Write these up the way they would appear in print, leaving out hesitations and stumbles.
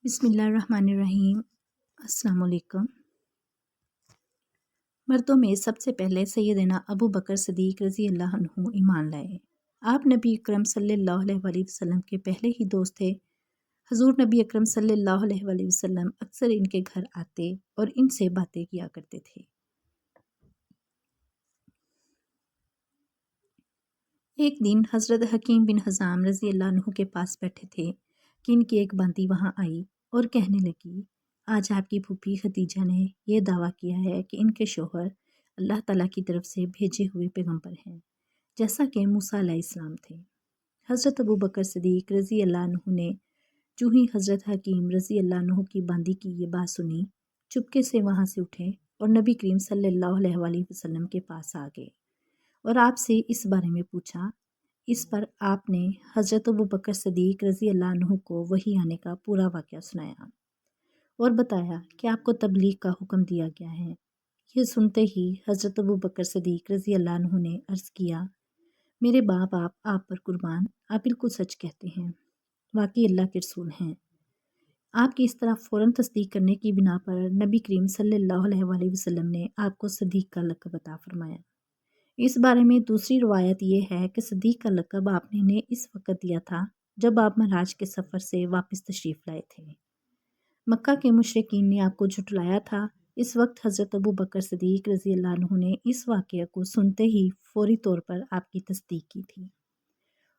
बिस्मिल्लाहिर्रहमानिर्रहीम। अस्सलाम वालेकुम। मर्दों में सबसे पहले सैयदना अबू बकर सिद्दीक़ रज़ी अल्लाह अन्हु ईमान लाए। आप नबी अकरम सल्लल्लाहु अलैहि वसल्लम के पहले ही दोस्त थे। हजूर नबी अकरम सल्लल्लाहु अलैहि वसल्लम अक्सर इनके घर आते और इनसे बातें किया करते थे। एक दिन हज़रत हकीम बिन हज़ाम रज़ी अल्लाह अन्हु के पास बैठे थे कि इनकी एक बांदी वहाँ आई और कहने लगी, आज आपकी फूफी खदीजा ने यह दावा किया है कि इनके शोहर अल्लाह ताला की तरफ से भेजे हुए पैगंबर हैं, जैसा कि मूसा अलैहिस्सलाम थे। हज़रत अबू बकर सिद्दीक़ रज़ी अल्लाह अन्हु ने जो ही हज़रत हकीम रज़ी अल्लाह अन्हु की बांदी की ये बात सुनी, चुपके से वहाँ से उठे और नबी करीम सल्लल्लाहु अलैहि वसल्लम के पास आ गए और आपसे इस बारे में पूछा। इस पर आपने हज़रत अबू बकर सिद्दीक़ रज़ी अल्लाह अन्हु को वही आने का पूरा वाक़या सुनाया और बताया कि आपको तबलीग का हुक्म दिया गया है। यह सुनते ही हज़रत अबू बकर सिद्दीक़ रज़ी अल्लाह अन्हु ने अर्ज़ किया, मेरे बाप आप पर कुर्बान, आप बिल्कुल सच कहते हैं, वाकई अल्लाह के रसूल हैं। आपकी इस तरह फ़ौरन तस्दीक करने की बिना पर नबी करीम सल्लल्लाहु अलैहि वसल्लम ने आपको सदीक़ का लक़ब अता फ़रमाया। इस बारे में दूसरी रवायत यह है कि सदीक़ का लक़ब आपने इन्हें इस वक्त दिया था जब आप महराज के सफ़र से वापस तशरीफ़ लाए थे। मक्का के मुशरिकीन ने आपको झुठलाया था। इस वक्त हज़रत अबू बकर सिद्दीक़ रज़ी अल्लाह अन्हु ने इस वाक़ये को सुनते ही फ़ौरी तौर पर आपकी तस्दीक की थी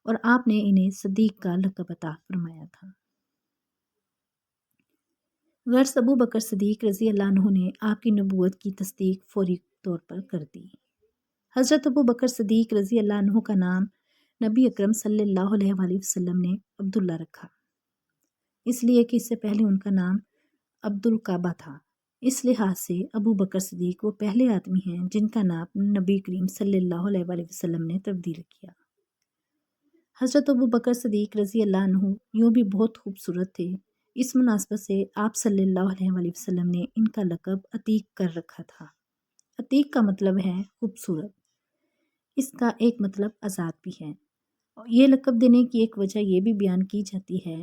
और आपने इन्हें सदीक़ का लक़ब अता फ़रमाया था। गर्स अबू बकर सिद्दीक़ रज़ी अल्लाह अन्हु ने आपकी नबूवत की तस्दीक फ़ौरी तौर पर कर दी। हज़रत अबू बकर सिद्दीक़ रज़ी अल्लाह अन्हु का नाम नबी अकरम सल्लल्लाहु अलैहि वसल्लम ने अब्दुल्ला रखा, इसलिए कि इससे पहले उनका नाम अब्दुल काबा था। इस लिहाज से अबू बकर सिद्दीक़ वो पहले आदमी हैं जिनका नाम नबी करीम सल्लल्लाहु अलैहि वसल्लम ने तब्दील किया। हज़रत अबू बकर सिद्दीक़ रज़ी अल्लाह अन्हु यूँ भी बहुत खूबसूरत थे। इस मुनासबत से आप सल्लल्लाहु अलैहि वसल्लम ने इनका लक़ब अतीक कर रखा था। अतीक का मतलब है खूबसूरत। इसका एक मतलब आज़ाद भी है। ये लक़ब देने की एक वजह यह भी बयान की जाती है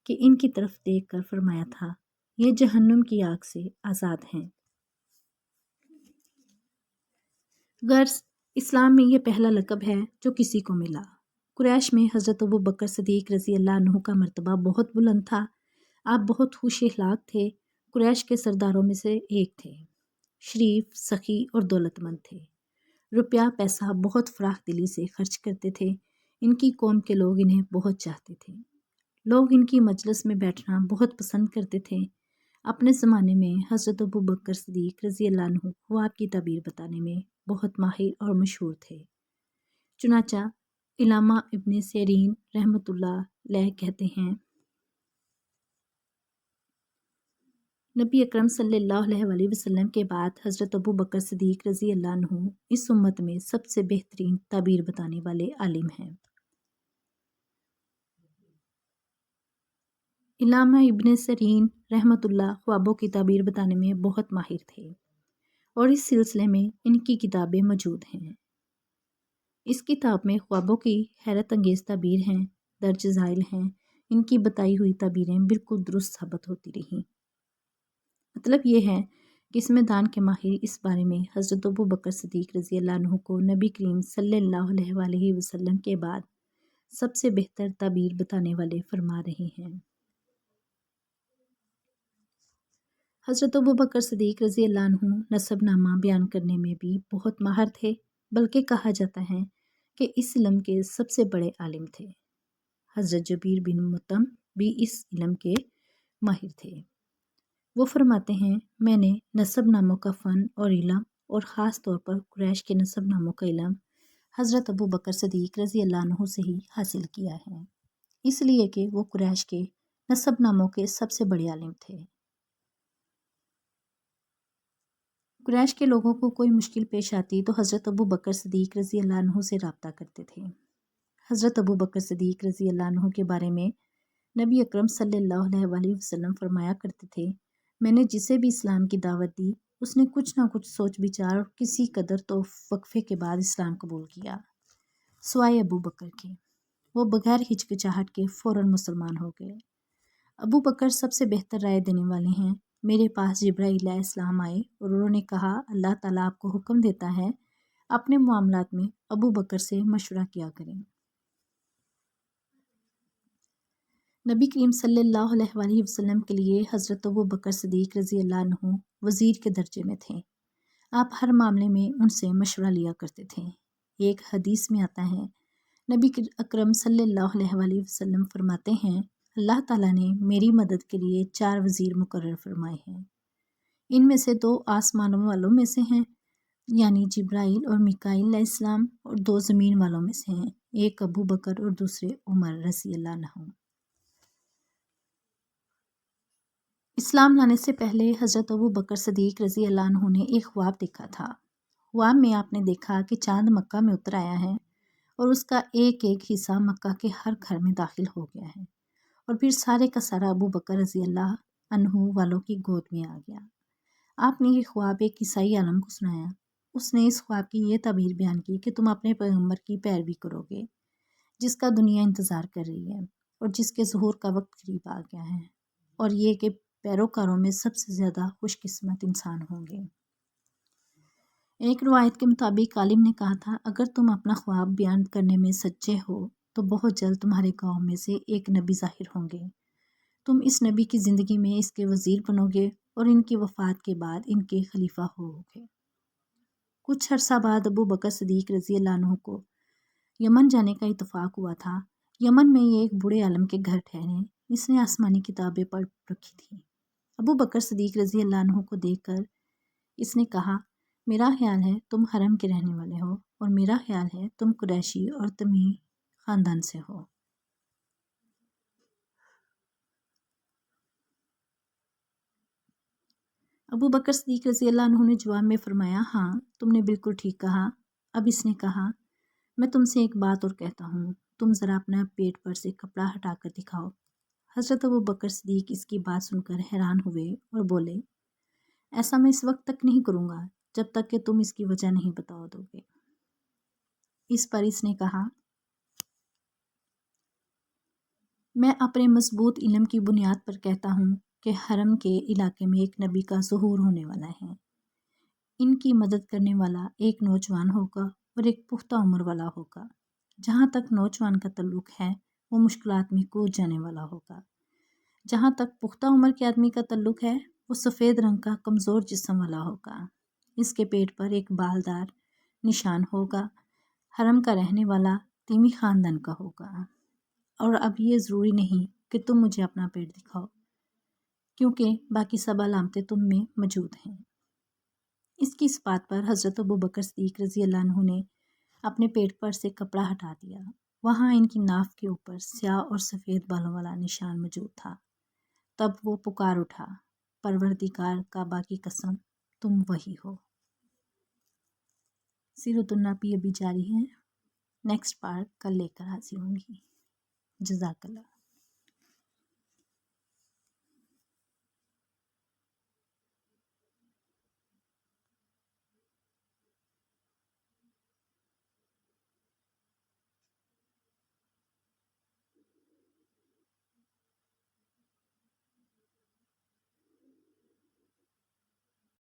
कि इनकी तरफ देख कर फरमाया था, ये जहन्नुम की आग से आज़ाद हैं। गर्स इस्लाम में ये पहला लक़ब है जो किसी को मिला। कुरैश में हज़रत अबू बकर सिद्दीक़ रज़ी अल्लाह अन्हु का मर्तबा बहुत बुलंद था। आप बहुत खुश अखलाक थे। कुरैश के सरदारों में से एक थे। शरीफ, सखी और दौलतमंद थे। रुपया पैसा बहुत फ़राख दिली से खर्च करते थे। इनकी कौम के लोग इन्हें बहुत चाहते थे। लोग इनकी मजलिस में बैठना बहुत पसंद करते थे। अपने ज़माने में हज़रत अबू बकर सिद्दीक़ रज़ी अल्लाह अन्हु ख्वाब की ताबीर बताने में बहुत माहिर और मशहूर थे। चुनाचा इलामा इब्न सिरीन रहमतुल्लाह अलैह कहते हैं, नबी अकरम सल्लल्लाहु अलैहि वसल्लम के बाद हज़रत अबू बकर सिद्दीक़ रज़ी अल्लाह अन्हु इस उम्मत में सबसे बेहतरीन ताबीर बताने वाले आलिम हैं। इलामा इब्न सिरीन रहमतुल्लाह ख्वाबों की ताबीर बताने में बहुत माहिर थे और इस सिलसिले में इनकी किताबें मौजूद हैं। इस किताब में ख्वाबों की हैरत अंगेज़ ताबीर हैं, दर्ज ज़ाइल हैं। इनकी बताई हुई ताबीरें बिल्कुल दुरुस्त साबित होती रहीं। मतलब ये है कि इसमें दान के माहिर इस बारे में हज़रत अबू बकर सिद्दीक़ रज़ी अल्लाह अन्हु को नबी करीम सल्लल्लाहु अलैहि वसल्लम के बाद सबसे बेहतर ताबीर बताने वाले फरमा रहे हैं। हज़रत अबू बकर सिद्दीक़ रज़ी अल्लाह अन्हु नसबनामा बयान करने में भी बहुत माहिर थे, बल्कि कहा जाता है कि इस इल्म के सबसे बड़े आलिम थे। हज़रत जबीर बिन मुतम भी इस इल्म के माहिर थे। वो फरमाते हैं, मैंने नसबनामों का फ़न और इल्म और ख़ास तौर पर कुरैश के नसबनामों का इल्म हज़रत अबू बकर सिद्दीक़ रज़ी अल्लाह अन्हु से ही हासिल किया है, इसलिए कि वो कुरैश के नसबनामों के सबसे बड़े आलिम थे। कुरैश के लोगों को कोई मुश्किल पेश आती तो हज़रत अबू बकर सिद्दीक़ रज़ी अल्लाह अन्हु से रब्ता करते थे। हज़रत अबू बकर सिद्दीक़ रज़ी अल्लाह अन्हु के बारे में नबी अकरम सल्लल्लाहु अलैहि वसल्लम फरमाया करते थे, मैंने जिसे भी इस्लाम की दावत दी उसने कुछ ना कुछ सोच विचार और किसी कदर तो वक्फे के बाद इस्लाम कबूल किया, सिवाय अबू बकर के। वो बगैर हिचकिचाहट के फ़ौरन मुसलमान हो गए। ابو بکر سب سے بہتر رائے دینے والے ہیں۔ میرے پاس جبرائیل علیہ السلام آئے اور انہوں نے کہا اللہ تعالیٰ آپ کو حکم دیتا ہے اپنے معاملات میں ابو بکر سے مشورہ کیا کریں۔ نبی کریم صلی اللہ علیہ وآلہ وسلم کے لیے حضرت ابو بکر صدیق رضی اللہ عنہ وزیر کے درجے میں تھے۔ آپ ہر معاملے میں ان سے مشورہ لیا کرتے تھے۔ ایک حدیث میں آتا ہے نبی اکرم صلی اللہ علیہ وآلہ وسلم فرماتے ہیں اللہ تعالیٰ نے میری مدد کے لیے 4 وزیر مقرر فرمائے ہیں۔ ان میں سے 2 آسمانوں والوں میں سے ہیں یعنی جبرائیل اور میکائیل علیہ السلام، اور 2 زمین والوں میں سے ہیں، ایک ابو بکر اور دوسرے عمر رضی اللہ عنہ۔ اسلام لانے سے پہلے حضرت ابو بکر صدیق رضی اللہ عنہ نے ایک خواب دیکھا تھا۔ خواب میں آپ نے دیکھا کہ چاند مکہ میں اتر آیا ہے اور اس کا ایک ایک حصہ مکہ کے ہر گھر میں داخل ہو گیا ہے، اور پھر سارے کا سارا ابو بکر رضی اللہ عنہ والوں کی گود میں آ گیا۔ آپ نے یہ خواب ایک عیسائی عالم کو سنایا۔ اس نے اس خواب کی یہ تعبیر بیان کی کہ تم اپنے پیغمبر کی پیروی کرو گے جس کا دنیا انتظار کر رہی ہے اور جس کے ظہور کا وقت قریب آ گیا ہے، اور یہ کہ پیروکاروں میں سب سے زیادہ خوش قسمت انسان ہوں گے۔ ایک روایت کے مطابق عالم نے کہا تھا اگر تم اپنا خواب بیان کرنے میں سچے ہو تو بہت جلد تمہارے گاؤں میں سے ایک نبی ظاہر ہوں گے۔ تم اس نبی کی زندگی میں اس کے وزیر بنو گے اور ان کی وفات کے بعد ان کے خلیفہ ہو گے۔ کچھ عرصہ بعد ابو بکر صدیق رضی اللہ عنہ کو یمن جانے کا اتفاق ہوا تھا۔ یمن میں یہ ایک بوڑھے عالم کے گھر ٹھہرے جس نے آسمانی کتابیں پڑھ رکھی تھیں۔ ابو بکر صدیق رضی اللہ عنہ کو دیکھ کر اس نے کہا میرا خیال ہے تم حرم کے رہنے والے ہو اور میرا خیال ہے تم قریشی اور تمیمی خاندان سے ہو۔ ابو بکر صدیق رضی اللہ عنہ نے جواب میں فرمایا ہاں تم نے بالکل ٹھیک کہا۔ اب اس نے کہا میں تم سے ایک بات اور کہتا ہوں، تم ذرا اپنا پیٹ پر سے کپڑا ہٹا کر دکھاؤ۔ حضرت ابو بکر صدیق اس کی بات سن کر حیران ہوئے اور بولے ایسا میں اس وقت تک نہیں کروں گا جب تک کہ تم اس کی وجہ نہیں بتا دو گے۔ اس پر اس نے کہا میں اپنے مضبوط علم کی بنیاد پر کہتا ہوں کہ حرم کے علاقے میں ایک نبی کا ظہور ہونے والا ہے۔ ان کی مدد کرنے والا ایک نوجوان ہوگا اور ایک پختہ عمر والا ہوگا۔ جہاں تک نوجوان کا تعلق ہے وہ مشکلات میں کود جانے والا ہوگا، جہاں تک پختہ عمر کے آدمی کا تعلق ہے وہ سفید رنگ کا کمزور جسم والا ہوگا۔ اس کے پیٹ پر ایک بالدار نشان ہوگا، حرم کا رہنے والا تیمی خاندان کا ہوگا۔ اور اب یہ ضروری نہیں کہ تم مجھے اپنا پیٹ دکھاؤ کیونکہ باقی سب علامتیں تم میں موجود ہیں۔ اس کی اس بات پر حضرت ابو بکر صدیق رضی اللہ عنہ نے اپنے پیٹ پر سے کپڑا ہٹا دیا۔ وہاں ان کی ناف کے اوپر سیاہ اور سفید بالوں والا نشان موجود تھا۔ تب وہ پکار اٹھا پروردگار کعبہ کی قسم تم وہی ہو۔ سیرت النبی ابھی جاری ہے، نیکسٹ پارٹ کل لے کر حاضر ہوں گی۔ جزاک اللہ۔